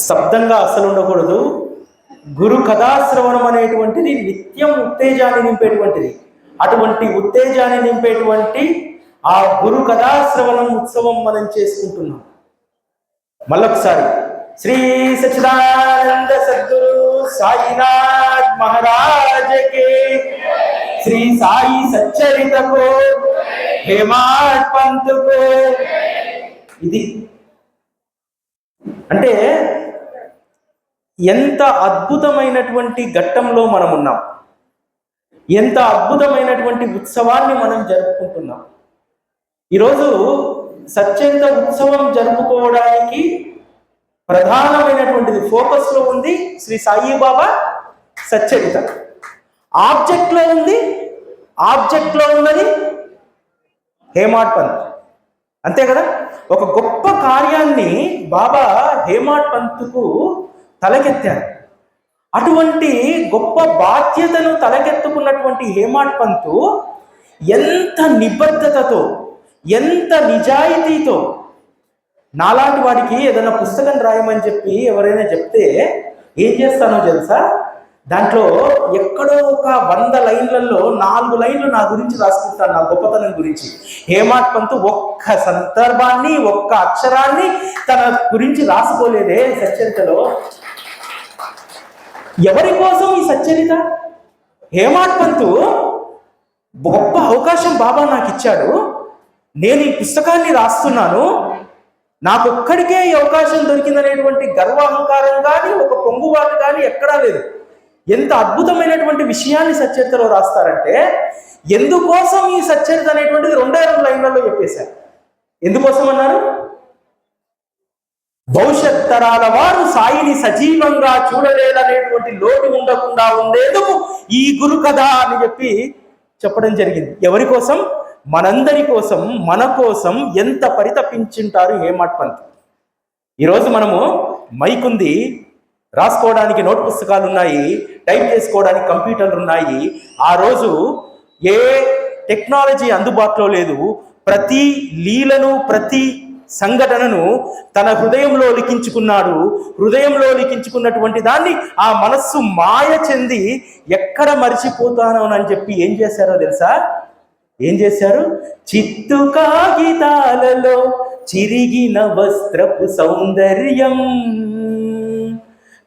స్తబ్దంగా అసలు ఉండకూడదు. గురు కథాశ్రవణం అనేటువంటిది నిత్యం ఉత్తేజాన్ని నింపేటువంటిది. అటువంటి ఉత్తేజాన్ని నింపేటువంటి ఆ గురు కథాశ్రవణం ఉత్సవం మనం చేసుకుంటున్నాం. మళ్ళొకసారి శ్రీ సచ్చిదానంద సద్గురు సాయినాథ్ మహారాజకే, శ్రీ సాయి సచ్చరితకు, హేమాడ్ పంతుకు. ఇది అంటే ఎంత అద్భుతమైనటువంటి ఘట్టంలో మనం ఉన్నాం, ఎంత అద్భుతమైనటువంటి ఉత్సవాన్ని మనం జరుపుకుంటున్నాం. ఈరోజు సచ్చరిత ఉత్సవం జరుపుకోవడానికి ప్రధానమైనటువంటిది ఫోకస్లో ఉంది శ్రీ సాయిబాబా సచ్చరిత. ఆబ్జెక్ట్లో ఉంది, ఆబ్జెక్ట్లో ఉన్నది హేమాడ్ పంత్. అంతే కదా. ఒక గొప్ప కార్యాన్ని బాబా హేమాడ్ పంత్కు తలకెత్తారు. అటువంటి గొప్ప బాధ్యతను తలకెత్తుకున్నటువంటి హేమాడ్ పంత్ ఎంత నిబద్ధతతో, ఎంత నిజాయితీతో, నాలాంటి వాడికి ఏదైనా పుస్తకం రాయమని చెప్పి ఎవరైనా చెప్తే ఏం చేస్తానో తెలుసా, దాంట్లో ఎక్కడో ఒక 100 లైన్లలో 4 లైన్లు నా గురించి రాసుకుంటాను, నా గొప్పతనం గురించి. హేమాడ్ పంత్ ఒక్క సందర్భాన్ని, ఒక్క అక్షరాన్ని తన గురించి రాసుకోలేదే సచ్చరితలో. ఎవరి కోసం ఈ సచ్చరిత? హేమాడ్ పంత్ గొప్ప అవకాశం బాబా నాకు ఇచ్చాడు, నేను ఈ పుస్తకాన్ని రాస్తున్నాను, నాకొక్కడికే ఈ అవకాశం దొరికిందనేటువంటి గర్వాహంకారం కానీ, ఒక పొంగుబాటు కానీ ఎక్కడా లేదు. ఎంత అద్భుతమైనటువంటి విషయాన్ని సచ్చరితలో రాస్తారంటే, ఎందుకోసం ఈ సచ్చరిత అనేటువంటిది 2 లైన్లలో చెప్పేశారు. ఎందుకోసం అన్నారు? భవిష్యత్ తరాల వారు సాయిని సజీవంగా చూడలేదనేటువంటి లోటు ఉండకుండా ఉండేందుకు ఈ గురు కథ అని చెప్పడం జరిగింది. ఎవరి కోసం? మనందరి కోసం, మన కోసం ఎంత పరితపించుంటారు హేమాడ్ పంత్. ఈరోజు మనము మైక్ ఉంది, రాసుకోవడానికి నోట్ పుస్తకాలు ఉన్నాయి, టైప్ చేసుకోవడానికి కంప్యూటర్లు ఉన్నాయి. ఆ రోజు ఏ టెక్నాలజీ అందుబాటులో లేదు. ప్రతి లీలను, ప్రతి సంఘటనను తన హృదయంలో లిఖించుకున్నాడు. హృదయంలో లిఖించుకున్నటువంటి దాన్ని ఆ మనస్సు మాయ చెంది ఎక్కడ మరిచిపోతానోనని చెప్పి ఏం చేశారో తెలుసా? ఏం చేశారు? చిత్తు కాగితాలలో చిరిగిన వస్త్రపు సౌందర్యం,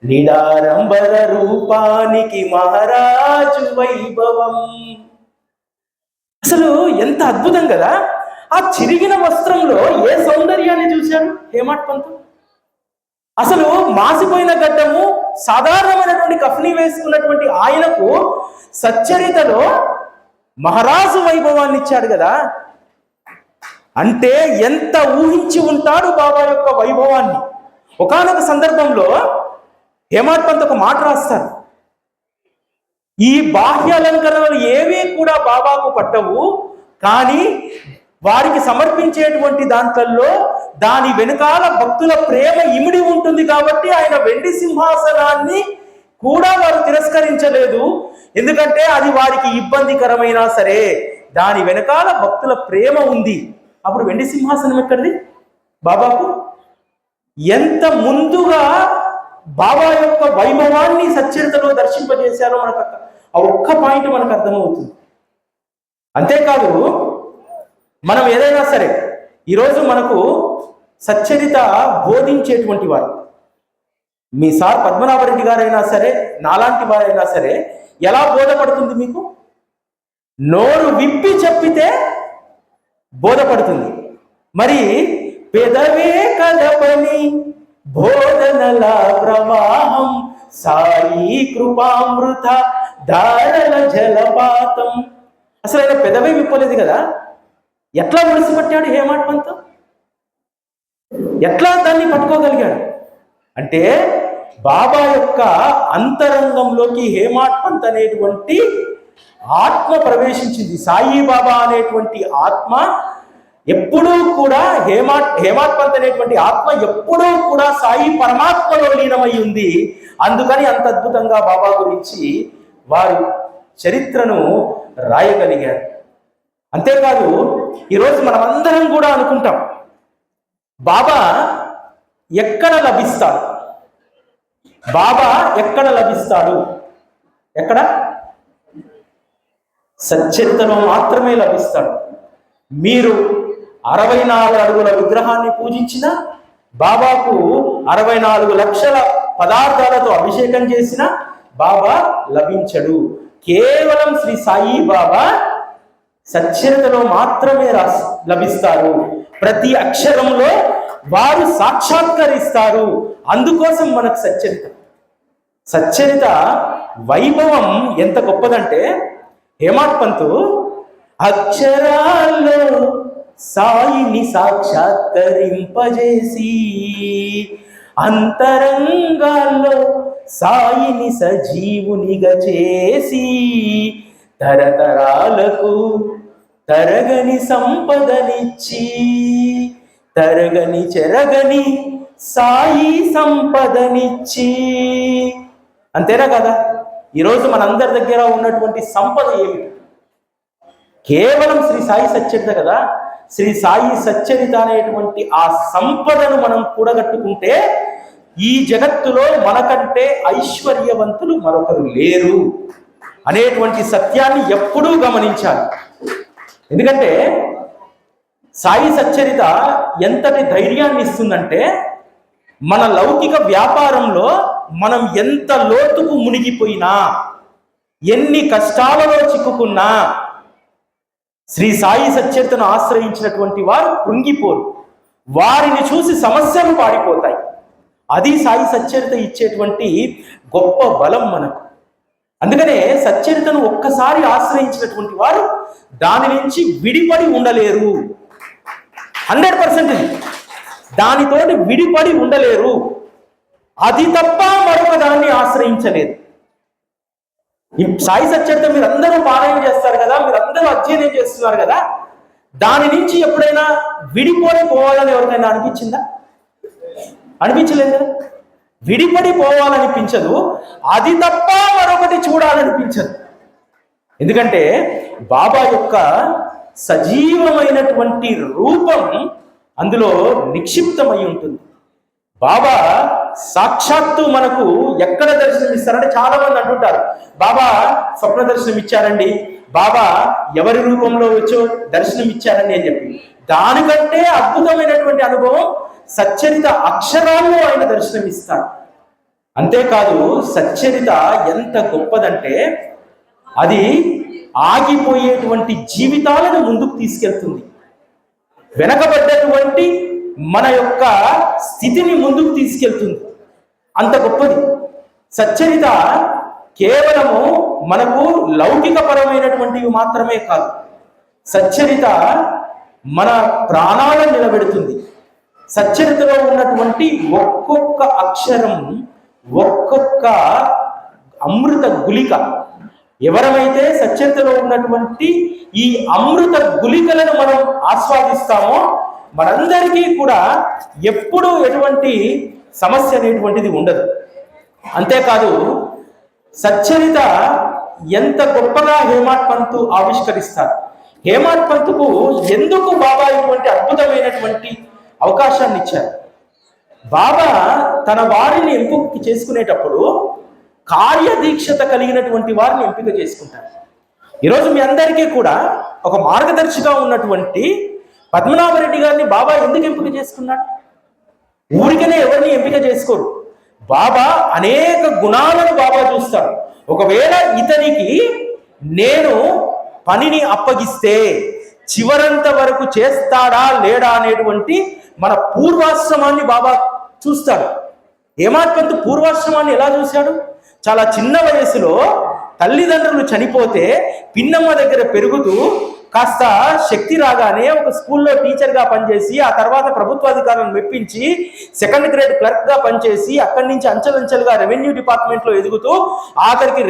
నిడారంబర రూపానికి మహారాజు వైభవం. అసలు ఎంత అద్భుతం కదా. ఆ చిరిగిన వస్త్రంలో ఏ సౌందర్యాన్ని చూశాడు హేమాడ్ పంత్? అసలు మాసిపోయిన గడ్డము, సాధారణమైనటువంటి కఫ్ని వేసుకున్నటువంటి ఆయనకు సచ్చరితలో మహారాజు వైభవాన్ని ఇచ్చాడు కదా. అంటే ఎంత ఊహించి ఉంటాడు బాబా యొక్క వైభవాన్ని. ఒకానొక సందర్భంలో హేమాడ్ పంత్ ఒక మాట రాస్తారు, ఈ బాహ్య అలంకరణలు ఏవీ కూడా బాబాకు పట్టవు, కానీ వారికి సమర్పించేటువంటి దాంట్లో దాని వెనుకాల భక్తుల ప్రేమ ఇమిడి ఉంటుంది కాబట్టి ఆయన వెండి సింహాసనాన్ని కూడా వారు తిరస్కరించలేదు. ఎందుకంటే అది వారికి ఇబ్బందికరమైనా సరే దాని వెనకాల భక్తుల ప్రేమ ఉంది. అప్పుడు వెండి సింహాసనం ఎక్కడిది బాబాకు? ఎంత ముందుగా బాబా యొక్క వైభవాన్ని సచ్చరితలో దర్శింపజేశారో మనకు ఆ ఒక్క పాయింట్ మనకు అర్థమవుతుంది. అంతేకాదు, మనం ఏదైనా సరే ఈరోజు మనకు సచ్చరిత బోధించేటువంటి వారు, మీ సార్ పద్మనాభరెడ్డి గారైనా సరే, నాలాంటి వారైనా సరే, ఎలా బోధపడుతుంది మీకు? నోరు విప్పి చెప్పితే బోధపడుతుంది. మరి పెదవే కలపని బోధనల ప్రవాహం, సాయి కృపామృత ధారల జలపాతం. అసలు ఆయన పెదవే విప్పలేదు కదా. ఎట్లా ముడిసిపట్టాడు హేమాడ్ పంత్? ఎట్లా దాన్ని పట్టుకోగలిగాడు? అంటే బాబా యొక్క అంతరంగంలోకి హేమాడ్ పంత్ అనేటువంటి ఆత్మ ప్రవేశించింది. సాయిబాబా అనేటువంటి ఆత్మ ఎప్పుడూ కూడా హేమాడ్ పంత్ అనేటువంటి ఆత్మ ఎప్పుడూ కూడా సాయి పరమాత్మలో లీనమై ఉంది. అందుకని అంత అద్భుతంగా బాబా గురించి వారు చరిత్రను రాయగలిగారు. అంతేకాదు, ఈరోజు మనమందరం కూడా అనుకుంటాం, బాబా ఎక్కడ లభిస్తాడు? బాబా ఎక్కడ లభిస్తాడు? ఎక్కడ? సచ్చరితలో మాత్రమే లభిస్తాడు. మీరు 64 అడుగుల విగ్రహాన్ని పూజించిన, బాబాకు 64 లక్షల పదార్థాలతో అభిషేకం చేసిన బాబా లభించడు. కేవలం శ్రీ సాయి బాబా సచ్చరితలో మాత్రమే లభిస్తారు. ప్రతి అక్షరంలో వారు సాక్షాత్కరిస్తారు. అందుకోసం మనకు సచ్చరిత వైభవం ఎంత గొప్పదంటే, హేమాడ్ పంతు అక్షరాల్లో సాయిని సాక్షాత్కరింపజేసి, అంతరంగాల్లో సాయిని సజీవునిగా చేసి, తరతరాలకు తరగని సంపదనిచ్చి, తరగని చెరగని సాయి సంపదనిచ్చి. అంతేనా కదా? ఈరోజు మనందరి దగ్గర ఉన్నటువంటి సంపద ఏమిటి? కేవలం శ్రీ సాయి సచ్చరిత కదా. శ్రీ సాయి సచ్చరిత అనేటువంటి ఆ సంపదను మనం కూడగట్టుకుంటే ఈ జగత్తులో మనకంటే ఐశ్వర్యవంతులు మరొకరు లేరు అనేటువంటి సత్యాన్ని ఎప్పుడూ గమనించాలి. ఎందుకంటే సాయి సచ్చరిత ఎంతటి ధైర్యాన్ని ఇస్తుందంటే, మన లౌకిక వ్యాపారంలో మనం ఎంత లోతుకు మునిగిపోయినా, ఎన్ని కష్టాలలో చిక్కుకున్నా, శ్రీ సాయి సచ్చరితను ఆశ్రయించినటువంటి వారు కృంగిపోరు. వారిని చూసి సమస్యలు పారిపోతాయి. అది సాయి సచ్చరిత ఇచ్చేటువంటి గొప్ప బలం మనకు. అందుకనే సచ్చరితను ఒక్కసారి ఆశ్రయించినటువంటి వారు దాని నుంచి విడిపడి ఉండలేరు. 100% దానితోటి విడిపడి ఉండలేరు. అది తప్ప మరొక దాన్ని ఆశ్రయించలేదు. ఈ సాయి సచ్చరిత మీరందరూ పారాయణ చేస్తారు కదా, మీరందరూ అధ్యయనం చేస్తున్నారు కదా, దాని నుంచి ఎప్పుడైనా విడిపోయి పోవాలని ఎవరికైనా అనిపించిందా? అనిపించలేదు కదా. విడిపడి పోవాలనిపించదు, అది తప్ప మరొకటి చూడాలనిపించదు. ఎందుకంటే బాబా యొక్క సజీవమైనటువంటి రూపం అందులో నిక్షిప్తమై ఉంటుంది. బాబా సాక్షాత్తు మనకు ఎక్కడ దర్శనం ఇస్తారంటే, చాలా మంది అంటుంటారు బాబా స్వప్న దర్శనం ఇచ్చారండి, బాబా ఎవరి రూపంలో వచ్చో దర్శనం ఇచ్చారండి అని చెప్పి. దానికంటే అద్భుతమైనటువంటి అనుభవం సచ్చరిత అక్షరాల్లో ఆయన దర్శనం ఇస్తారు. అంతేకాదు సచ్చరిత ఎంత గొప్పదంటే, అది ఆగిపోయేటువంటి జీవితాలను ముందుకు తీసుకెళ్తుంది. వెనకబడ్డటువంటి మన యొక్క స్థితిని ముందుకు తీసుకెళ్తుంది. అంత గొప్పది సచ్చరిత. కేవలము మనకు లౌకిక పరమైనటువంటివి మాత్రమే కాదు, సచ్చరిత మన ప్రాణాలను నిలబెడుతుంది. సచ్చరితలో ఉన్నటువంటి ఒక్కొక్క అక్షరం ఒక్కొక్క అమృత గుళిక. ఎవరమైతే సచ్చరితలో ఉన్నటువంటి ఈ అమృత గుళికలను మనం ఆస్వాదిస్తామో మనందరికీ కూడా ఎప్పుడూ ఎటువంటి సమస్య అనేటువంటిది ఉండదు. అంతేకాదు సచ్చరిత ఎంత గొప్పగా హేమాడ్ పంతు ఆవిష్కరిస్తారు. హేమాడ్ పంతుకు ఎందుకు బాబా ఇటువంటి అద్భుతమైనటువంటి అవకాశాన్ని ఇచ్చారు? బాబా తన వారిని ఎంపిక చేసుకునేటప్పుడు కార్యదీక్షత కలిగినటువంటి వారిని ఎంపిక చేసుకుంటారు. ఈరోజు మీ అందరికీ కూడా ఒక మార్గదర్శిగా ఉన్నటువంటి పద్మనాభరెడ్డి గారిని బాబా ఎందుకు ఎంపిక చేసుకున్నాడు? ఊరికనే ఎవరిని ఎంపిక చేసుకోరు. బాబా అనేక గుణాలను బాబా చూస్తాడు. ఒకవేళ ఇతనికి నేను పనిని అప్పగిస్తే చివరంత వరకు చేస్తాడా లేడా అనేటువంటి మన పూర్వాశ్రమాన్ని బాబా చూస్తాడు. హేమాడ్ పంతు పూర్వాశ్రమాన్ని ఎలా చూశాడు? చాలా చిన్న వయసులో తల్లిదండ్రులు చనిపోతే పిన్నమ్మ దగ్గర పెరుగుతూ కాస్త శక్తి రాగానే ఒక స్కూల్లో టీచర్గా పనిచేసి, ఆ తర్వాత ప్రభుత్వాధికారులను మెప్పించి సెకండ్ గ్రేడ్ క్లర్క్గా పనిచేసి, అక్కడి నుంచి అంచెలంచెలుగా రెవెన్యూ డిపార్ట్మెంట్లో ఎదుగుతూ ఆఖరికి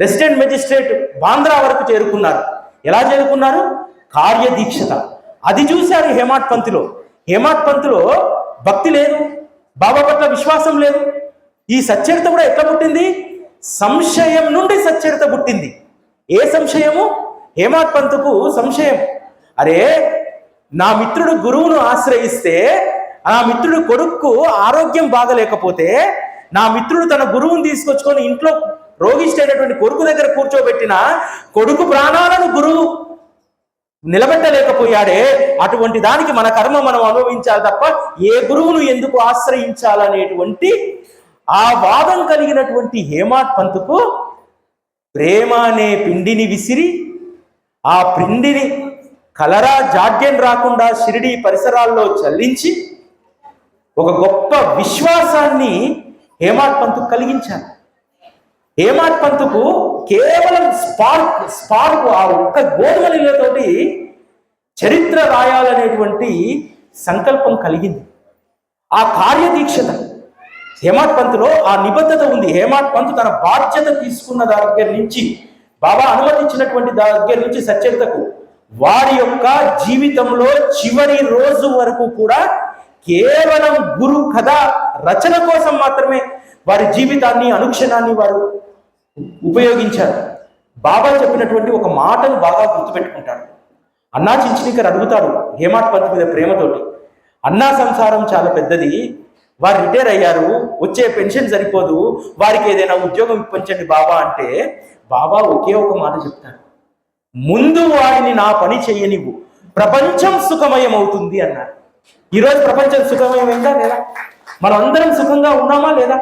రెసిడెంట్ మెజిస్ట్రేట్ బాంద్రా వరకు చేరుకున్నారు. ఎలా చేరుకున్నారు? కార్యదీక్షత. అది చూశారు హేమాడ్ పంతులో. హేమాడ్ పంతులో భక్తి లేదు, బాబా పట్ల విశ్వాసం లేదు. ఈ సచ్చరిత కూడా ఎట్లా పుట్టింది? సంశయం నుండి సచ్చరిత పుట్టింది. ఏ సంశయము? హేమాడ్ పంతుకు సంశయం. అరే, నా మిత్రుడు గురువును ఆశ్రయిస్తే ఆ మిత్రుడు కొడుకు ఆరోగ్యం బాగలేకపోతే నా మిత్రుడు తన గురువుని తీసుకొచ్చుకొని ఇంట్లో రోగిష్టైనటువంటి కొడుకు దగ్గర కూర్చోబెట్టిన కొడుకు ప్రాణాలను గురువు నిలబెట్టలేకపోయాడే, అటువంటి దానికి మన కర్మ మనం అనుభవించాలి తప్ప ఏ గురువును ఎందుకు ఆశ్రయించాలనేటువంటి ఆ వాదం కలిగినటువంటి హేమాడ్ పంతుకు ప్రేమ అనే పిండిని విసిరి ఆ పిండిని కలరా జాడ్యం రాకుండా షిరిడి పరిసరాల్లో చల్లించి ఒక గొప్ప విశ్వాసాన్ని హేమాడ్ పంతుకు కలిగించారు. హేమాడ్ పంతుకు కేవలం స్పార్క్ ఆ ఒక్క గోధుమ నీళ్ళతోటి చరిత్ర రాయాలనేటువంటి సంకల్పం కలిగింది. ఆ కార్యదీక్షత హేమాడ్ పంతులో ఆ నిబద్ధత ఉంది. హేమాడ్ పంతు తన బాధ్యత తీసుకున్న దగ్గర నుంచి, బాబా అనుమతించినటువంటి దగ్గర నుంచి సచరితకు వారి యొక్క జీవితంలో చివరి రోజు వరకు కూడా కేవలం గురు కథ రచన కోసం మాత్రమే వారి జీవితాన్ని అనుక్షణాన్ని వారు ఉపయోగించారు. బాబా చెప్పినటువంటి ఒక మాటను బాగా గుర్తుపెట్టుకుంటాడు. అన్నా చించినికర్ అడుగుతాడు హేమాడ్ పంత్ మీద ప్రేమతోటి, అన్నా సంసారం చాలా పెద్దది, వారు రిటైర్ అయ్యారు, వచ్చే పెన్షన్ సరిపోదు, వారికి ఏదైనా ఉద్యోగం ఇప్పించండి బాబా అంటే, బాబా ఒకే ఒక మాట చెప్తాడు, ముందు వాడిని నా పని చెయ్యనివ్వు, ప్రపంచం సుఖమయం అవుతుంది అన్నారు. ఈరోజు ప్రపంచం సుఖమయమైందా లేదా? మనం అందరం సుఖంగా ఉన్నామా లేదా?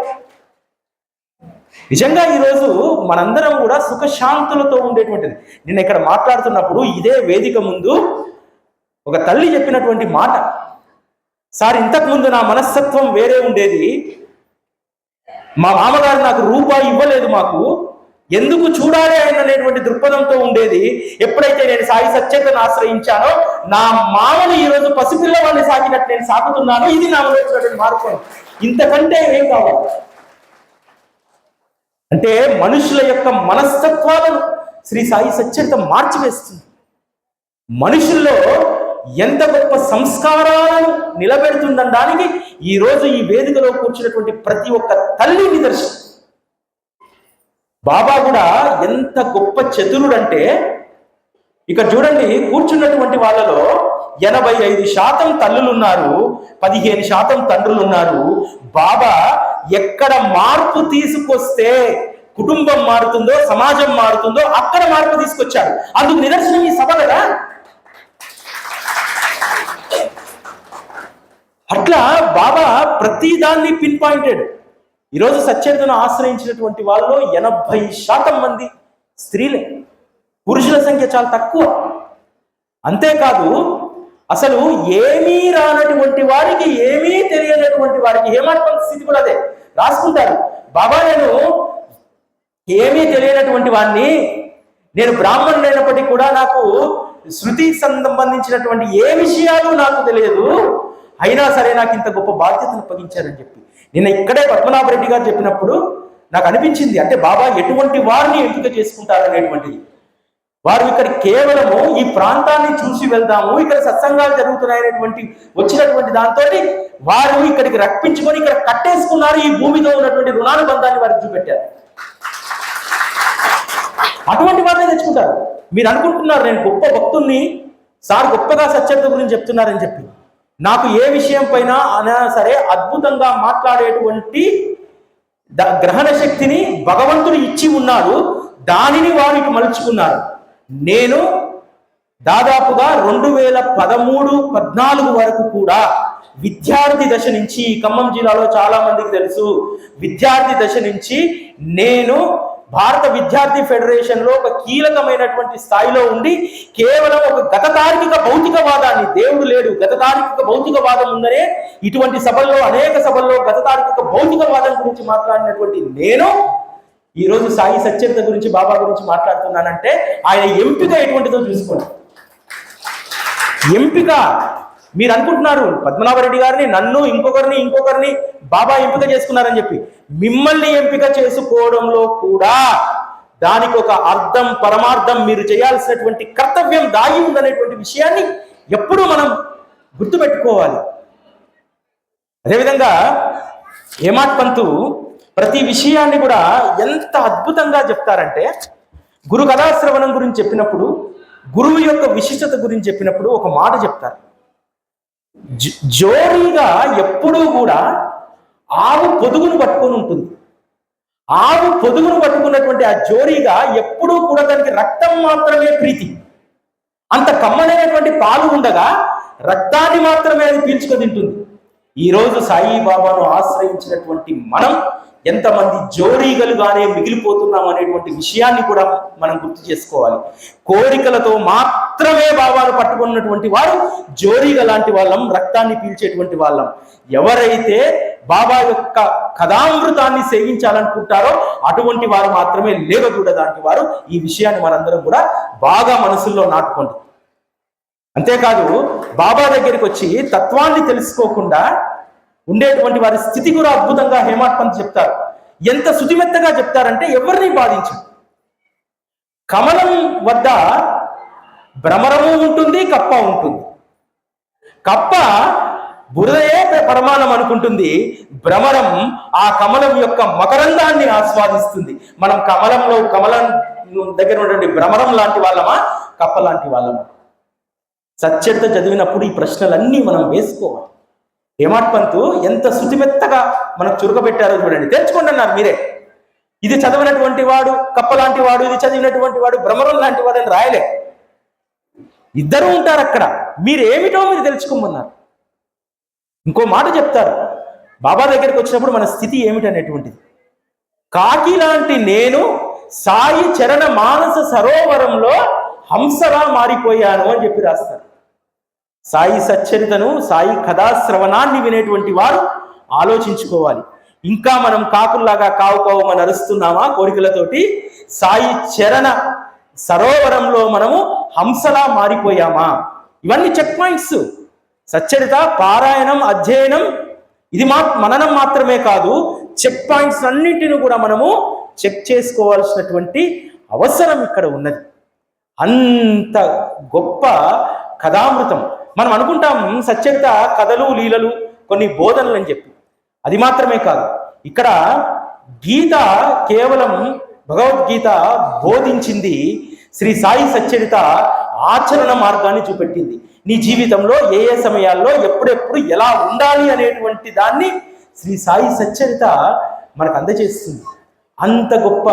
నిజంగా ఈరోజు మనందరం కూడా సుఖశాంతులతో ఉండేటువంటిది. నేను ఇక్కడ మాట్లాడుతున్నప్పుడు ఇదే వేదిక ముందు ఒక తల్లి చెప్పినటువంటి మాట, సార్ ఇంతకుముందు నా మనస్తత్వం వేరే ఉండేది, మా మామగారు నాకు రూపాయి ఇవ్వలేదు, మాకు ఎందుకు చూడాలి ఆయన అనేటువంటి దృక్పథంతో ఉండేది. ఎప్పుడైతే నేను సాయి సత్యతను ఆశ్రయించానో నా మామని ఈరోజు పసిపిల్లవాడిని సాకినట్టు నేను సాకుతున్నాను. ఇది నా వచ్చినటువంటి మార్పు. ఇంతకంటే ఏం కావాలి? అంటే మనుషుల యొక్క మనస్తత్వాలను శ్రీ సాయి సచ్చరిత మార్చివేస్తుంది. మనుషుల్లో ఎంత గొప్ప సంస్కారాలను నిలబెడుతుందనడానికి ఈరోజు ఈ వేదికలో కూర్చున్నటువంటి ప్రతి ఒక్క తల్లి నిదర్శనం. బాబా కూడా ఎంత గొప్ప చతురుడంటే, ఇక్కడ చూడండి, కూర్చున్నటువంటి వాళ్ళలో 85% తల్లులు ఉన్నారు, 15% తండ్రులు ఉన్నారు. బాబా ఎక్కడ మార్పు తీసుకొస్తే కుటుంబం మారుతుందో, సమాజం మారుతుందో అక్కడ మార్పు తీసుకొచ్చాడు. అందుకు నిదర్శనం ఈ సభ కదా. అట్లా బాబా ప్రతిదాన్ని పిన్ పాయింటెడ్. ఈరోజు సచ్చరితను ఆశ్రయించినటువంటి వాళ్ళలో 80% మంది స్త్రీలే, పురుషుల సంఖ్య చాలా తక్కువ. అంతేకాదు, అసలు ఏమీ రానటువంటి వారికి, ఏమీ తెలియనటువంటి వారికి, హేమాడ్ పంత్ స్థితి కూడా అదే రాసుకుంటారు. బాబా నేను ఏమీ తెలియనటువంటి వాడిని, నేను బ్రాహ్మణుడు అయినప్పటికీ కూడా నాకు శృతికి సంబంధించినటువంటి ఏ విషయాలు నాకు తెలియదు, అయినా సరే నాకు ఇంత గొప్ప బాధ్యతను అప్పగించారని చెప్పి నిన్న ఇక్కడే పద్మనాభరెడ్డి గారు చెప్పినప్పుడు నాకు అనిపించింది, అంటే బాబా ఎటువంటి వారిని ఎంపిక చేసుకుంటారనేటువంటిది. వారు ఇక్కడ కేవలము ఈ ప్రాంతాన్ని చూసి వెళ్దాము, ఇక్కడ సత్సంగాలు జరుగుతున్నాయనేటువంటి వచ్చినటువంటి దాంతో వారు ఇక్కడికి రప్పించుకొని ఇక్కడ కట్టేసుకున్నారు. ఈ భూమితో ఉన్నటువంటి రుణానుబంధాన్ని వారికి చూపెట్టారు. అటువంటి వారిని తెచ్చుకుంటారు. మీరు అనుకుంటున్నారు నేను గొప్ప భక్తుల్ని, సార్ గొప్పగా సచ్చరిత గురించి చెప్తున్నారని చెప్పి. నాకు ఏ విషయం పైన అయినా సరే అద్భుతంగా మాట్లాడేటువంటి గ్రహణ శక్తిని భగవంతుడు ఇచ్చి ఉన్నాడు. దానిని వారికి మలుచుకున్నారు. నేను దాదాపుగా 2013-14 వరకు కూడా విద్యార్థి దశ నుంచి, ఖమ్మం జిల్లాలో చాలా మందికి తెలుసు, విద్యార్థి దశ నుంచి నేను భారత విద్యార్థి ఫెడరేషన్ లో ఒక కీలకమైనటువంటి స్థాయిలో ఉండి కేవలం ఒక గతతార్కిక భౌతికవాదాన్ని, దేవుడు లేడు, గతతార్కిక భౌతికవాదం ఉందనే ఇటువంటి సభల్లో, అనేక సభల్లో గతతార్కిక భౌతికవాదం గురించి మాట్లాడినటువంటి నేను ఈరోజు సాయి సచ్చరిత గురించి, బాబా గురించి మాట్లాడుతున్నానంటే ఆయన ఎంపిక ఎటువంటిదో చూసుకోండి. ఎంపిక మీరు అనుకుంటున్నారు పద్మనాభరెడ్డి గారిని, నన్ను, ఇంకొకరిని బాబా ఎంపిక చేసుకున్నారని చెప్పి. మిమ్మల్ని ఎంపిక చేసుకోవడంలో కూడా దానికి ఒక అర్థం, పరమార్థం, మీరు చేయాల్సినటువంటి కర్తవ్యం దాగి ఉందనేటువంటి విషయాన్ని ఎప్పుడూ మనం గుర్తుపెట్టుకోవాలి. అదేవిధంగా హేమాడ్ పంతు ప్రతి విషయాన్ని కూడా ఎంత అద్భుతంగా చెప్తారంటే, గురు కథాశ్రవణం గురించి చెప్పినప్పుడు, గురువు యొక్క విశిష్టత గురించి చెప్పినప్పుడు ఒక మాట చెప్తారు. జోరీగా ఎప్పుడూ కూడా ఆవు పొదుగును పట్టుకొని ఉంటుంది. ఆవు పొదుగును పట్టుకున్నటువంటి ఆ జోరీగా ఎప్పుడూ కూడా దానికి రక్తం మాత్రమే ప్రీతి. అంత కమ్మనైనటువంటి పాలు ఉండగా రక్తాన్ని మాత్రమే అది పీల్చుకొని తింటుంది. ఈరోజు సాయిబాబాను ఆశ్రయించినటువంటి మనం ఎంతమంది జోరీగలుగానే మిగిలిపోతున్నాం అనేటువంటి విషయాన్ని కూడా మనం గుర్తు చేసుకోవాలి. కోరికలతో మాత్రమే బాబాను పట్టుకున్నటువంటి వారు జోరీగ లాంటి వాళ్ళం, రక్తాన్ని పీల్చేటువంటి వాళ్ళం. ఎవరైతే బాబా యొక్క కథామృతాన్ని సేవించాలనుకుంటారో అటువంటి వారు మాత్రమే లేవకూడదాంటి వారు. ఈ విషయాన్ని మనందరం కూడా బాగా మనసుల్లో నాటుకోండి. అంతేకాదు, బాబా దగ్గరికి వచ్చి తత్వాన్ని తెలుసుకోకుండా ఉండేటువంటి వారి స్థితి కూడా అద్భుతంగా హేమాడ్ పంత్ చెప్తారు. ఎంత శుతిమెత్తగా చెప్తారంటే ఎవరిని బాధించు. కమలం వద్ద భ్రమరము ఉంటుంది, కప్ప ఉంటుంది. కప్ప బురదయే పరమాణం అనుకుంటుంది, భ్రమరం ఆ కమలం యొక్క మకరందాన్ని ఆస్వాదిస్తుంది. మనం కమలం దగ్గర ఉన్నటువంటి భ్రమరం లాంటి వాళ్ళమా, కప్ప లాంటి వాళ్ళమా? సచ్చరిత చదివినప్పుడు ఈ ప్రశ్నలన్నీ మనం వేసుకోవాలి. హేమాడ్ పంత్ ఎంత శుతిమెత్తగా మనకు చురుకబెట్టారో చూడండి. తెచ్చుకోండి అన్నారు మీరే. ఇది చదివినటువంటి వాడు కప్ప లాంటి వాడు, ఇది చదివినటువంటి వాడు భ్రమరం లాంటి వాడు అని రాయలే. ఇద్దరు ఉంటారు అక్కడ. మీరు ఏమిటో మీరు తెలుసుకోమన్నారు. ఇంకో మాట చెప్తారు, బాబా దగ్గరికి వచ్చినప్పుడు మన స్థితి ఏమిటనేటువంటిది. కాకి లాంటి నేను సాయి చరణ మానస సరోవరంలో హంసలా మారిపోయాను అని చెప్పి రాస్తారు. సాయి సచ్చరితను, సాయి కథాశ్రవణాన్ని వినేటువంటి వారు ఆలోచించుకోవాలి. ఇంకా మనం కాకుల్లాగా కావుకోవమని అరుస్తున్నామా కోరికలతోటి? సాయి చరణ సరోవరంలో మనము హంసలా మారిపోయామా? ఇవన్నీ చెక్ పాయింట్స్. సచ్చరిత పారాయణం, అధ్యయనం ఇది మననం మాత్రమే కాదు, చెక్ పాయింట్స్ అన్నింటిని కూడా మనము చెక్ చేసుకోవాల్సినటువంటి అవసరం ఇక్కడ ఉన్నది. అంత గొప్ప కథామృతం. మనం అనుకుంటాం సచ్చరిత కథలు, లీలలు, కొన్ని బోధనలు అని చెప్పి. అది మాత్రమే కాదు, ఇక్కడ గీత కేవలం భగవద్గీత బోధించింది. శ్రీ సాయి సచ్చరిత ఆచరణ మార్గాన్ని చూపెట్టింది. నీ జీవితంలో ఏ ఏ సమయాల్లో ఎప్పుడెప్పుడు ఎలా ఉండాలి అనేటువంటి దాన్ని శ్రీ సాయి సచ్చరిత మనకు అందజేస్తుంది. అంత గొప్ప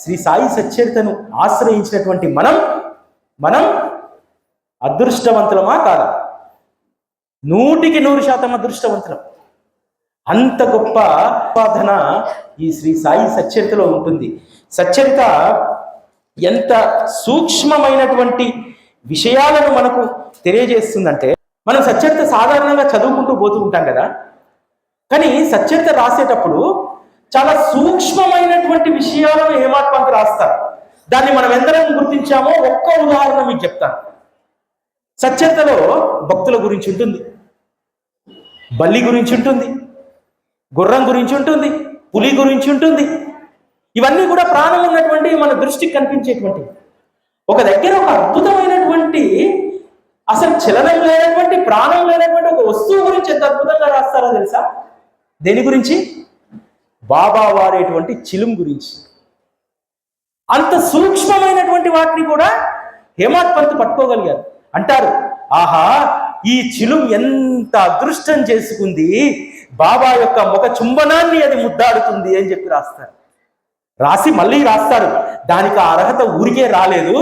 శ్రీ సాయి సచ్చరితను ఆశ్రయించినటువంటి మనం అదృష్టవంతులమా కాదా? 100% అదృష్టవంతులం. అంత గొప్ప సాధన ఈ శ్రీ సాయి సచ్చరితలో ఉంటుంది. సచ్చరిత ఎంత సూక్ష్మమైనటువంటి విషయాలను మనకు తెలియజేస్తుందంటే, మనం సచ్చరిత సాధారణంగా చదువుకుంటూ పోతూ ఉంటాం కదా, కానీ సచ్చరిత రాసేటప్పుడు చాలా సూక్ష్మమైనటువంటి విషయాలను హేమాడ్ పంత్ రాస్తారు. దాన్ని మనం ఎందరం గుర్తించామో ఒక్క ఉదాహరణ మీకు చెప్తాను. సచ్చరితలో భక్తుల గురించి ఉంటుంది, బల్లి గురించి ఉంటుంది, గుర్రం గురించి ఉంటుంది, పులి గురించి ఉంటుంది. ఇవన్నీ కూడా ప్రాణం ఉన్నటువంటి మన దృష్టికి కనిపించేటువంటివి. ఒక దగ్గర ఒక అద్భుతమైనటువంటి, అసలు చలనం లేనటువంటి, ప్రాణం లేనటువంటి ఒక వస్తువు గురించి ఎంత అద్భుతంగా రాస్తారో తెలుసా? దేని గురించి? బాబా వారేటువంటి చిలుం గురించి. అంత సూక్ష్మమైనటువంటి వాటిని కూడా హేమాడ్ పంత్ పట్టుకోగలిగారు. అంటారు, ఆహా, ఈ చిలుం ఎంత అదృష్టం చేసుకుంది, బాబా యొక్క ముఖ చుంబనాన్ని అది ముద్దాడుతుంది అని చెప్పి రాస్తారు. రాసి మళ్ళీ రాస్తారు, దానికి ఆ అర్హత ఊరికే రాలేదు.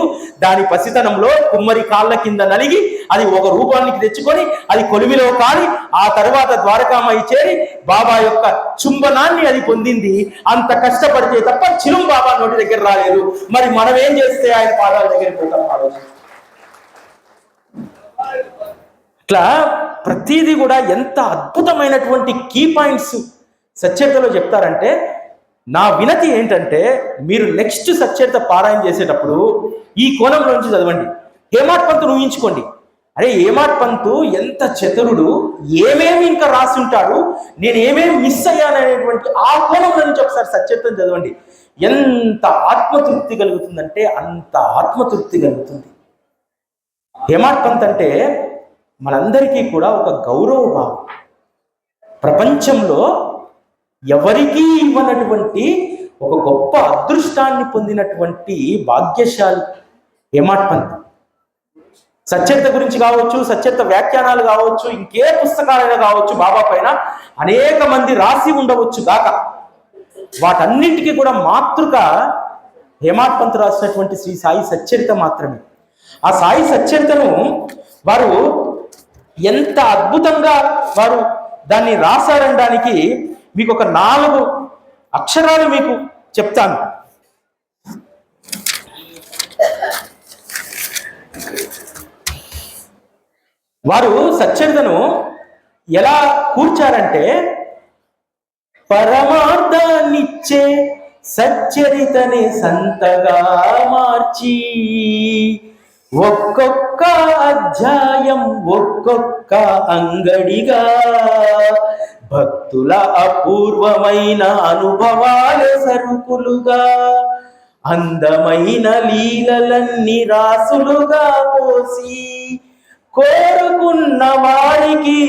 దాని పసితనంలో కుమ్మరి కాళ్ళ కింద నలిగి అది ఒక రూపానికి తెచ్చుకొని అది కొలిమిలో కాలి ఆ తర్వాత ద్వారకామాయి చేరి బాబా యొక్క చుంబనాన్ని అది పొందింది. అంత కష్టపడితే తప్ప చిలుం బాబా నోటి దగ్గర రాలేదు. మరి మనం ఏం చేస్తే ఆయన పాదాల దగ్గర పోతాం? ఆలోచన. ఇట్లా ప్రతిదీ కూడా ఎంత అద్భుతమైనటువంటి కీ పాయింట్స్ సచ్చరితలో చెప్తారంటే, నా వినతి ఏంటంటే, మీరు నెక్స్ట్ సచ్చరిత పారాయణ చేసేటప్పుడు ఈ కోణంలోంచి చదవండి. హేమాడ్ పంత్ ఊహించుకోండి, అరే హేమాడ్ పంత్ ఎంత చతురుడు, ఏమేమి ఇంకా రాసి ఉంటాడు, నేను ఏమేమి మిస్ అయ్యాననేటువంటి ఆ కోణంలో నుంచి ఒకసారి సచ్చరితను చదవండి. ఎంత ఆత్మతృప్తి కలుగుతుందంటే అంత ఆత్మతృప్తి కలుగుతుంది. హేమాడ్ పంత్ అంటే మనందరికీ కూడా ఒక గౌరవ భావం. ప్రపంచంలో ఎవరికీ ఇవ్వనటువంటి ఒక గొప్ప అదృష్టాన్ని పొందినటువంటి భాగ్యశాలి హేమాడ్ పంత్. సచ్చరిత గురించి కావచ్చు, సచ్చరిత వ్యాఖ్యానాలు కావచ్చు, ఇంకే పుస్తకాలైనా కావచ్చు, బాబా పైన అనేక మంది రాసి ఉండవచ్చు గాక, వాటన్నింటికి కూడా మాతృక హేమాడ్ పంత్ రాసినటువంటి శ్రీ సాయి సచ్చరిత మాత్రమే. ఆ సాయి సచ్చరితను వారు ఎంత అద్భుతంగా వారు దాన్ని రాశారనడానికి మీకు ఒక 4 అక్షరాలు మీకు చెప్తాను. వారు సచ్చరితను ఎలా కూర్చారంటే, పరమార్థాన్నిచ్చే సచ్చరితని సంతగా మార్చి, ఒక్కొక్క అధ్యాయం ఒక్కొక్క అంగడిగా, భక్తుల అపూర్వమైన అనుభవాల సరుకులుగా, అందమైన లీలలన్నీ రాసులుగా పోసి, కోరుకున్న వారికి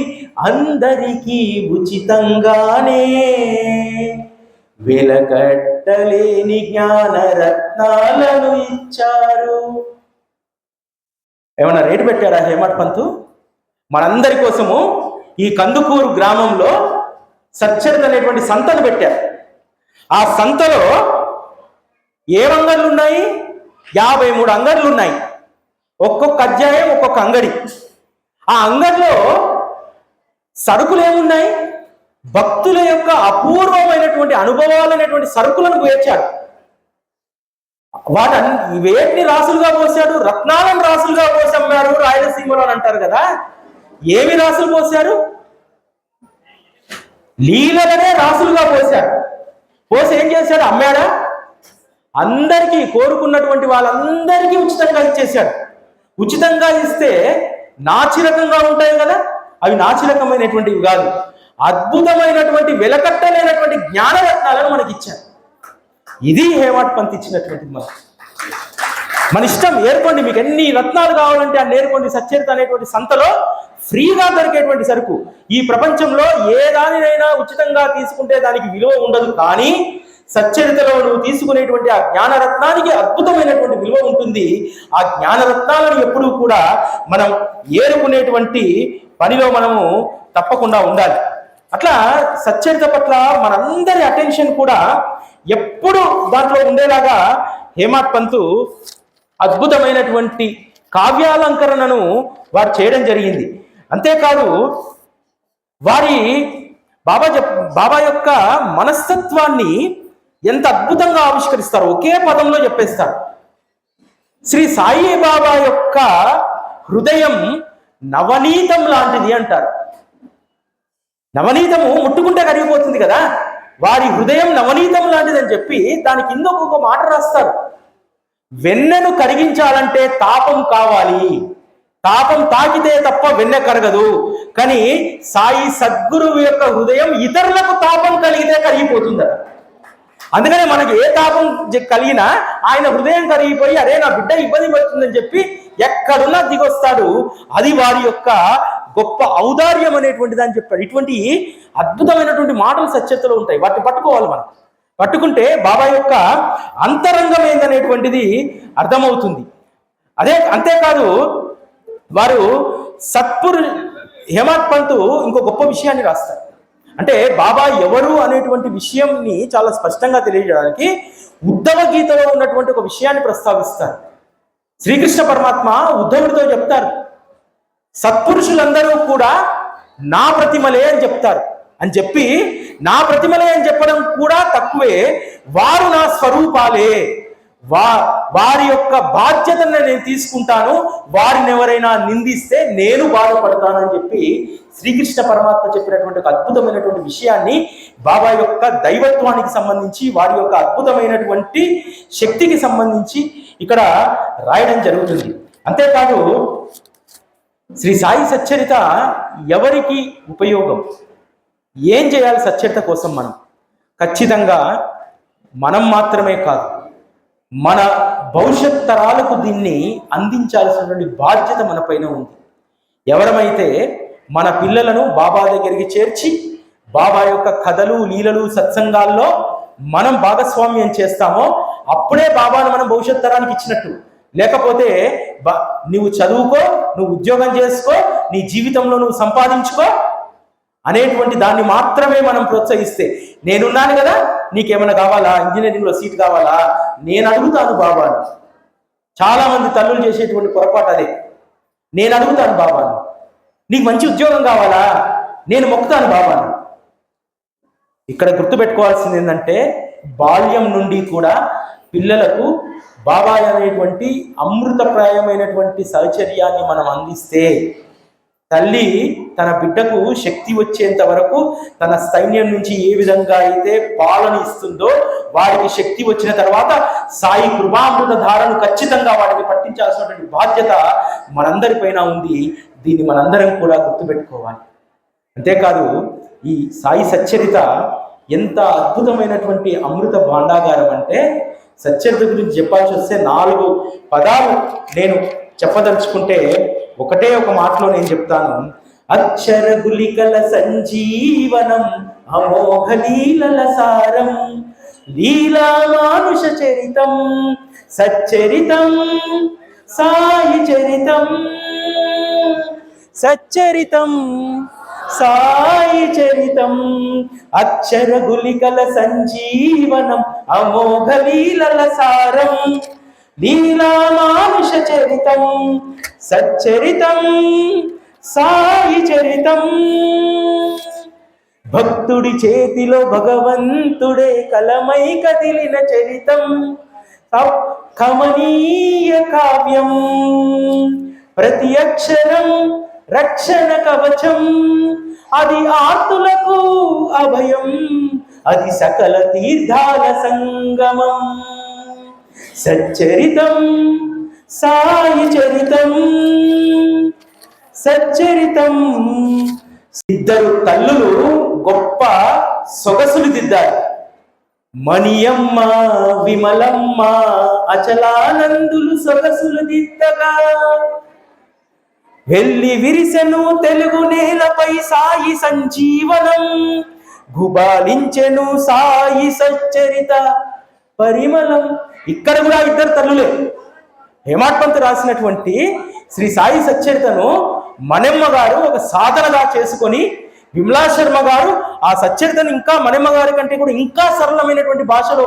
అందరికీ ఉచితంగానే వెలకట్టలేని జ్ఞాన రత్నాలను ఇచ్చారు. ఏమన్నా రేటు పెట్టారా హేమాడ్ పంత్? మనందరి కోసము ఈ కందుకూరు గ్రామంలో సచ్చరిత అనేటువంటి సంతను పెట్టారు. ఆ సంతలో ఏ అంగళ్ళు ఉన్నాయి? 53 అంగళ్ళు ఉన్నాయి. ఒక్కొక్క అధ్యాయం ఒక్కొక్క అంగడి. ఆ అంగడిలో సరుకులు ఏమున్నాయి? భక్తుల యొక్క అపూర్వమైనటువంటి అనుభవాలు అనేటువంటి సరుకులను పేర్చాడు. వేటిని రాసులుగా పోసాడు? రత్నాలను రాసులుగా పోసి అమ్మారు రాయలసీమలో అని అంటారు కదా. ఏమి రాసులు పోసారు? లీలలనే రాసులుగా పోసాడు. పోసి ఏం చేశాడు? అమ్మాడా? అందరికీ, కోరుకున్నటువంటి వాళ్ళందరికీ ఉచితంగా ఇచ్చేశాడు. ఉచితంగా ఇస్తే నాచిరకంగా ఉంటాయి కదా, అవి నాచిరకమైనటువంటివి కాదు, అద్భుతమైనటువంటి వెలకట్టలేనటువంటి జ్ఞానరత్నాలను మనకి ఇచ్చారు. ఇది హేమాడ్ పంత్ ఇచ్చినటువంటి మన ఇష్టం. ఏర్కోండి, మీకు ఎన్ని రత్నాలు కావాలంటే అన్ని ఏర్కోండి. సచ్చరిత అనేటువంటి సంతలో ఫ్రీగా దొరికేటువంటి సరుకు. ఈ ప్రపంచంలో ఏ దానినైనా ఉచితంగా తీసుకుంటే దానికి విలువ ఉండదు, కానీ సచ్చరితలో నువ్వు తీసుకునేటువంటి ఆ జ్ఞానరత్నానికి అద్భుతమైనటువంటి విలువ ఉంటుంది. ఆ జ్ఞానరత్నాలను ఎప్పుడూ కూడా మనం ఏరుకునేటువంటి పనిలో మనము తప్పకుండా ఉండాలి. అట్లా సచ్చరిత పట్ల మనందరి అటెన్షన్ కూడా ఎప్పుడు దాంట్లో ఉండేలాగా హేమాడ్ పంత్ అద్భుతమైనటువంటి కావ్యాలంకరణను వారు చేయడం జరిగింది. అంతేకాదు, వారి బాబా యొక్క మనస్తత్వాన్ని ఎంత అద్భుతంగా ఆవిష్కరిస్తారు, ఒకే పదంలో చెప్పేస్తారు. శ్రీ సాయి బాబా యొక్క హృదయం నవనీతం లాంటిది అంటారు. నవనీతము ముట్టుకుంటే కరిగిపోతుంది కదా, వారి హృదయం నవనీతం లాంటిది అని చెప్పి దాని కింద ఒక మాట రాస్తారు. వెన్నెను కరిగించాలంటే తాపం కావాలి, తాపం తాకితే తప్ప వెన్నె కరగదు. కానీ సాయి సద్గురువు యొక్క హృదయం ఇతరులకు తాపం కలిగితే కరిగిపోతుందట. అందుకనే మనకి ఏ తాపం కలిగినా ఆయన హృదయం కరిగిపోయి, అరే నా బిడ్డ ఇబ్బంది పడుతుందని చెప్పి ఎక్కడున్నా దిగొస్తాడు. అది వారి యొక్క గొప్ప ఔదార్యం అనేటువంటిది అని చెప్పాడు. ఇటువంటి అద్భుతమైనటువంటి మాటలు సచ్చరితలో ఉంటాయి. వాటిని పట్టుకోవాలి. మనం పట్టుకుంటే బాబా యొక్క అంతరంగం ఏందనేటువంటిది అర్థమవుతుంది. అంతేకాదు, వారు హేమాడ్ పంత్ ఇంకో గొప్ప విషయాన్ని రాస్తారు. అంటే బాబా ఎవరు అనేటువంటి విషయంని చాలా స్పష్టంగా తెలియజేయడానికి ఉద్ధవ గీతలో ఉన్నటువంటి ఒక విషయాన్ని ప్రస్తావిస్తారు. శ్రీకృష్ణ పరమాత్మ ఉద్ధవుడితో చెప్తారు, సత్పురుషులందరూ కూడా నా ప్రతిమలే అని చెప్తారు. అని చెప్పి నా ప్రతిమలే అని చెప్పడం కూడా తక్కువే, వారు నా స్వరూపాలే, వారి యొక్క బాధ్యతను నేను తీసుకుంటాను, వారిని ఎవరైనా నిందిస్తే నేను బాధపడతాను అని చెప్పి శ్రీకృష్ణ పరమాత్మ చెప్పినటువంటి ఒక అద్భుతమైనటువంటి విషయాన్ని బాబా యొక్క దైవత్వానికి సంబంధించి, వారి యొక్క అద్భుతమైనటువంటి శక్తికి సంబంధించి ఇక్కడ రాయడం జరుగుతుంది. అంతేకాదు, శ్రీ సాయి సచ్చరిత ఎవరికి ఉపయోగం, ఏం చేయాలి సచ్చరిత కోసం? మనం ఖచ్చితంగా మనం మాత్రమే కాదు, మన భవిష్యత్ తరాలకు దీన్ని అందించాల్సినటువంటి బాధ్యత మన పైన ఉంది. ఎవరమైతే మన పిల్లలను బాబా దగ్గరికి చేర్చి బాబా యొక్క కథలు, లీలలు, సత్సంగాల్లో మనం భాగస్వామ్యం చేస్తామో అప్పుడే బాబాను మనం భవిష్యత్ తరానికి ఇచ్చినట్టు. లేకపోతే నువ్వు చదువుకో, నువ్వు ఉద్యోగం చేసుకో, నీ జీవితంలో నువ్వు సంపాదించుకో అనేటువంటి దాన్ని మాత్రమే మనం ప్రోత్సహిస్తే, నేనున్నాను కదా, నీకేమైనా కావాలా, ఇంజనీరింగ్లో సీట్ కావాలా, నేను అడుగుతాను బాబాను. చాలా మంది తల్లులు చేసేటువంటి పొరపాటు అదే, నేను అడుగుతాను బాబాను. నీకు మంచి ఉద్యోగం కావాలా, నేను మొక్కుతాను బాబాను. ఇక్కడ గుర్తుపెట్టుకోవాల్సింది ఏంటంటే, బాల్యం నుండి కూడా పిల్లలకు బాబాయ్ అనేటువంటి అమృతప్రాయమైనటువంటి సహచర్యాన్ని మనం అందిస్తే, తల్లి తన బిడ్డకు శక్తి వచ్చేంత వరకు తన సైన్యం నుంచి ఏ విధంగా అయితే పాలన ఇస్తుందో, వాడికి శక్తి వచ్చిన తర్వాత సాయి కృపామృత ధారను ఖచ్చితంగా వాడికి పట్టించాల్సినటువంటి బాధ్యత మనందరిపైన ఉంది. దీన్ని మనందరం కూడా గుర్తుపెట్టుకోవాలి. అంతేకాదు, ఈ సాయి సచ్చరిత ఎంత అద్భుతమైనటువంటి అమృత భాండాగారం అంటే, సచ్చరిత గురించి చెప్పాల్సి వస్తే 4 పదాలు నేను చెప్పదలుచుకుంటే ఒకటే ఒక మాటలో నేను చెప్తాను. అక్షర గులికల సంజీవనం అమోఘ లీలల సారం లీలా మానుష చరితం సచ్చరితం సాయి చరితం సచ్చరితం సాయి చరితం. అక్షర గులికల సంజీవనం అమోఘ లీలల సారం లీలా మానుష చరితం సచ్చరితం సాయి చరితం. భక్తుడి చేతిలో భగవంతుడే కలమై కదిలిన చరితం కమనీయ కావ్యం ప్రతి అక్షరం రక్షణ కవచం అది ఆర్తులకు అభయం అది సకల తీర్థాల సంగమం సచ్చరితం సాయి చరితం సచ్చరితం. ఇద్దరు తల్లులు గొప్ప సొగసులు దిద్దారు. మణియమ్మ విమలమ్మ అచలానందులు సొగసులు దిద్దగా వెళ్ళి విరిసెను తెలుగు నేలపై సాయి సంజీవనం గుబాలించెను సాయి సచ్చరిత పరిమళం. ఇక్కడ కూడా ఇద్దరు తల్లులే. హేమాడ్పంత్ రాసినటువంటి శ్రీ సాయి సచ్చరితను మనెమ్మ గారు ఒక సాధనగా చేసుకొని, విమలా శర్మ గారు ఆ సచ్చరితను ఇంకా మనెమ్మ గారి కంటే కూడా ఇంకా సరళమైనటువంటి భాషలో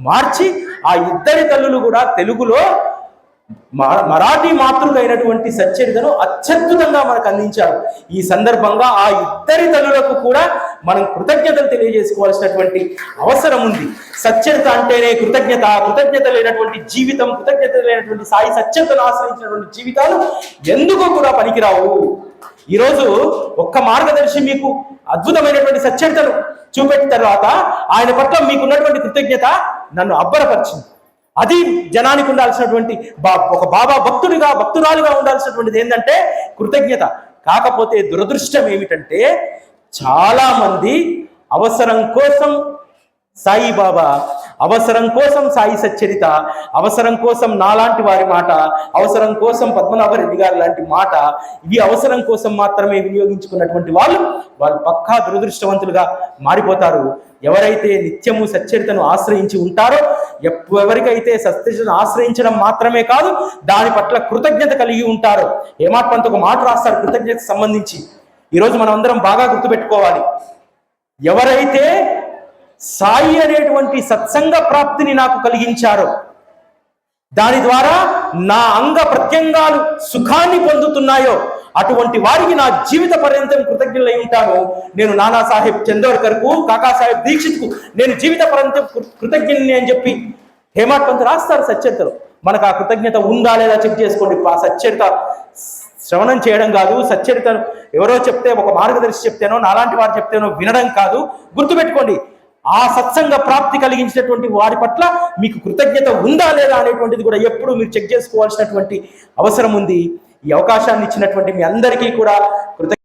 మార్చి, ఆ ఇద్దరి తల్లులు కూడా తెలుగులో మరాఠీ మాతృక అయినటువంటి సచ్చరితను అత్యద్భుతంగా మనకు అందించారు. ఈ సందర్భంగా ఆ ఇద్దరి తల్లులకు కూడా మనం కృతజ్ఞతలు తెలియజేసుకోవాల్సినటువంటి అవసరం ఉంది. సచ్చరిత అంటేనే కృతజ్ఞత. కృతజ్ఞత లేనటువంటి జీవితం, కృతజ్ఞత లేనటువంటి సాయి సచ్చరితను ఆశ్రయించినటువంటి జీవితాలు ఎందుకు కూడా పనికిరావు. ఈరోజు ఒక్క మార్గదర్శి మీకు అద్భుతమైనటువంటి సచ్చరితను చూపెట్టిన తర్వాత ఆయన పట్ల మీకున్నటువంటి కృతజ్ఞత నన్ను అబ్బరపరిచింది. అది జనానికి ఉండాల్సినటువంటి ఒక బాబా భక్తురాలుగా ఉండాల్సినటువంటిది ఏంటంటే కృతజ్ఞత. కాకపోతే దురదృష్టం ఏమిటంటే, చాలా మంది అవసరం కోసం సాయిబాబా, అవసరం కోసం సాయి సచ్చరిత, అవసరం కోసం నాలాంటి వారి మాట, అవసరం కోసం పద్మనాభరెడ్డి గారు లాంటి మాట, ఇవి అవసరం కోసం మాత్రమే వినియోగించుకున్నటువంటి వాళ్ళు పక్కా దురదృష్టవంతులుగా మారిపోతారు. ఎవరైతే నిత్యము సచ్చరితను ఆశ్రయించి ఉంటారో, ఎవరికైతే సచ్చరితను ఆశ్రయించడం మాత్రమే కాదు దాని పట్ల కృతజ్ఞత కలిగి ఉంటారో. హేమాడ్పంత్ ఒక మాట రాస్తారు కృతజ్ఞతకు సంబంధించి. ఈరోజు మనం అందరం బాగా గుర్తుపెట్టుకోవాలి. ఎవరైతే సాయి అనేటువంటి సత్సంగ ప్రాప్తిని నాకు కలిగించారో, దాని ద్వారా నా అంగ ప్రత్యంగాలు సుఖాన్ని పొందుతున్నాయో, అటువంటి వారికి నా జీవిత పర్యంతం కృతజ్ఞులై ఉంటాను. నేను నానాసాహెబ్ చందోర్కర్కు, కాకాసాహెబ్ దీక్షిత్కు నేను జీవిత పర్యంతం కృతజ్ఞుని అని చెప్పి హేమాడ్పంత్ రాస్తారు సచ్చరితలో. మనకు ఆ కృతజ్ఞత ఉందా లేదా చెక్ చేసుకోండి. ఆ సచ్చరిత శ్రవణం చేయడం కాదు, సచ్చరితను ఎవరో చెప్తే, ఒక మార్గదర్శి చెప్తేనో, నాలాంటి వారు చెప్తేనో వినడం కాదు. గుర్తుపెట్టుకోండి, ఆ సత్సంగ ప్రాప్తి కలిగించినటువంటి వారి పట్ల మీకు కృతజ్ఞత ఉందా లేదా అనేటువంటిది కూడా ఎప్పుడు మీరు చెక్ చేసుకోవాల్సినటువంటి అవసరం ఉంది. ఈ అవకాశాన్ని ఇచ్చినటువంటి మీ అందరికీ కూడా